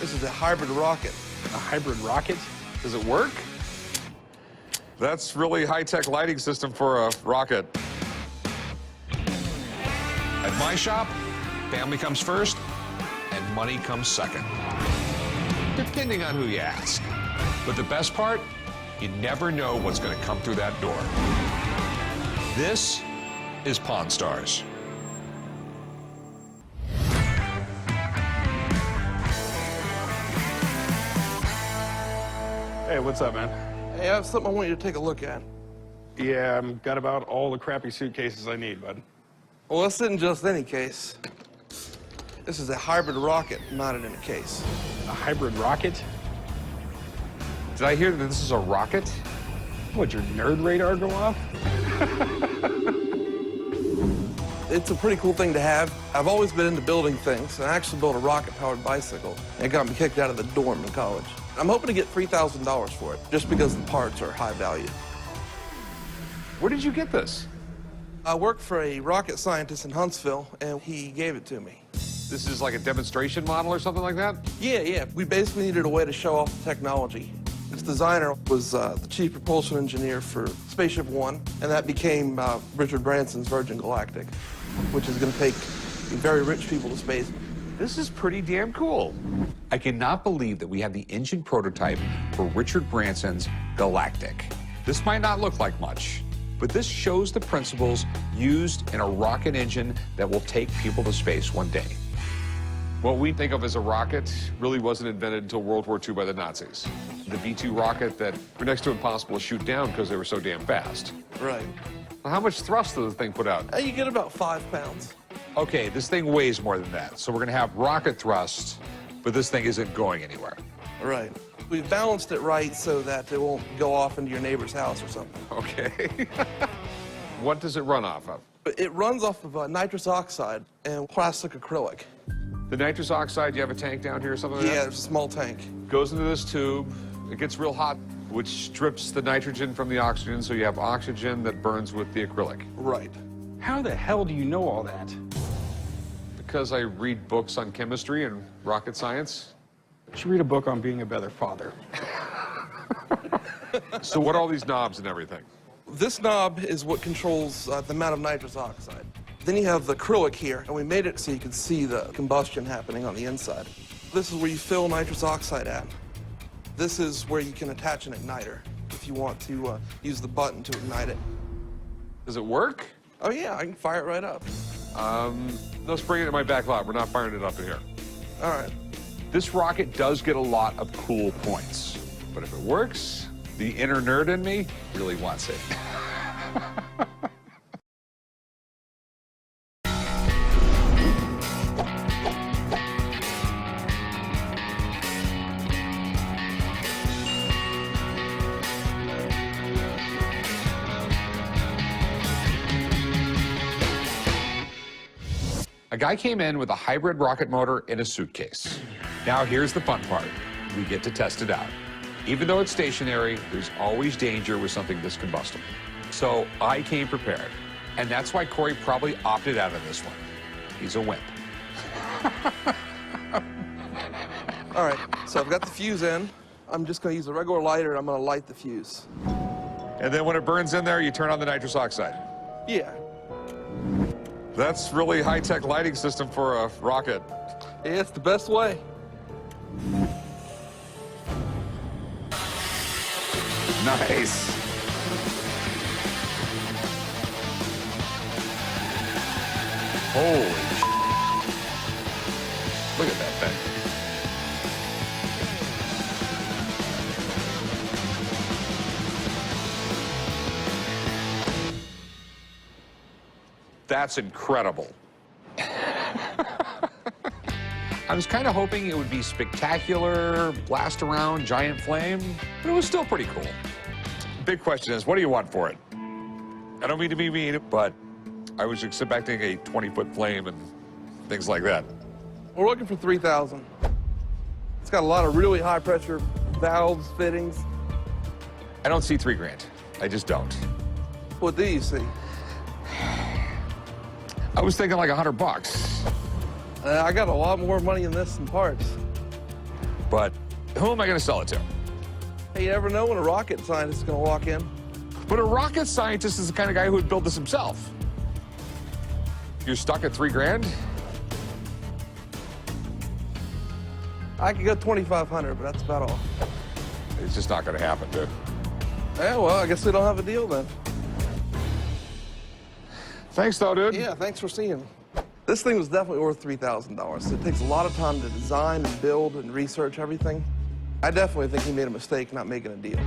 This is a hybrid rocket. A hybrid rocket? Does it work? That's really high-tech lighting system for a rocket. At my shop, family comes first and money comes second. Depending on who you ask. But the best part, you never know what's going to come through that door. This is Pawn Stars. Hey, what's up, man? Hey, I have something I want you to take a look at. Yeah, I've got about all the crappy suitcases I need, bud. Well, this isn't just any case. This is a hybrid rocket mounted in a case. A hybrid rocket? Did I hear that this is a rocket? What, your nerd radar go off? It's a pretty cool thing to have. I've always been into building things, and I actually built a rocket-powered bicycle. It got me kicked out of the dorm in college. I'm hoping to get $3,000 for it, just because the parts are high value. Where did you get this? I work for a rocket scientist in Huntsville, and he gave it to me. This is like a demonstration model or something like that? Yeah. We basically needed a way to show off the technology. Its designer was the chief propulsion engineer for Spaceship One, and that became Richard Branson's Virgin Galactic, which is going to take very rich people to space. This is pretty damn cool. I cannot believe that we have the engine prototype for Richard Branson's Galactic. This might not look like much, but this shows the principles used in a rocket engine that will take people to space one day. What we think of as a rocket really wasn't invented until World War II by the Nazis. The V-2 rocket that were next to impossible to shoot down because they were so damn fast. Right. How much thrust does the thing put out? You get about 5 pounds. Okay, this thing weighs more than that, so we're gonna have rocket thrust, but this thing isn't going anywhere. Right. We've balanced it right so that it won't go off into your neighbor's house or something. Okay. What does it run off of? But it runs off of nitrous oxide and plastic acrylic. The nitrous oxide, you have a tank down here or something like Yeah, that? there's a small tank. Goes into this tube, it gets real hot, which strips the nitrogen from the oxygen, so you have oxygen that burns with the acrylic. Right. How the hell do you know all that? Because I read books on chemistry and rocket science. You should read a book on being a better father. So what are all these knobs and everything? This knob is what controls the amount of nitrous oxide. Then you have the acrylic here, and we made it so you can see the combustion happening on the inside. This is where you fill nitrous oxide at. This is where you can attach an igniter if you want to use the button to ignite it. Does it work? Oh yeah, I can fire it right up. Let's bring it in my back lot. We're not firing it up in here. All right. This rocket does get a lot of cool points, but if it works, the inner nerd in me really wants it. A guy came in with a hybrid rocket motor in a suitcase. Now here's the fun part. We get to test it out. Even though it's stationary, there's always danger with something this combustible. So I came prepared. And that's why Corey probably opted out of this one. He's a wimp. All right, so I've got the fuse in. I'm just gonna use a regular lighter and I'm gonna light the fuse. And then when it burns in there, you turn on the nitrous oxide. Yeah. That's really high-tech lighting system for a rocket. Yeah, it's the best way. Nice. Holy sh**. Look at that thing. That's incredible. I was kind of hoping it would be spectacular, blast around, giant flame, but it was still pretty cool. Big question is, what do you want for it? I don't mean to be mean, but I was expecting a 20-foot flame and things like that. We're looking for $3,000. It's got a lot of really high-pressure valves, fittings. I don't see $3 grand. I just don't. What do you see? I was thinking like $100. I got a lot more money in this than parts. But who am I going to sell it to? Hey, you never know when a rocket scientist is going to walk in. But a rocket scientist is the kind of guy who would build this himself. You're stuck at $3,000? I could go 2,500, but that's about all. It's just not going to happen, dude. Yeah, well, I guess we don't have a deal then. Thanks, though, dude. Yeah, thanks for seeing. This thing was definitely worth $3,000. It takes a lot of time to design and build and research everything. I definitely think he made a mistake not making a deal.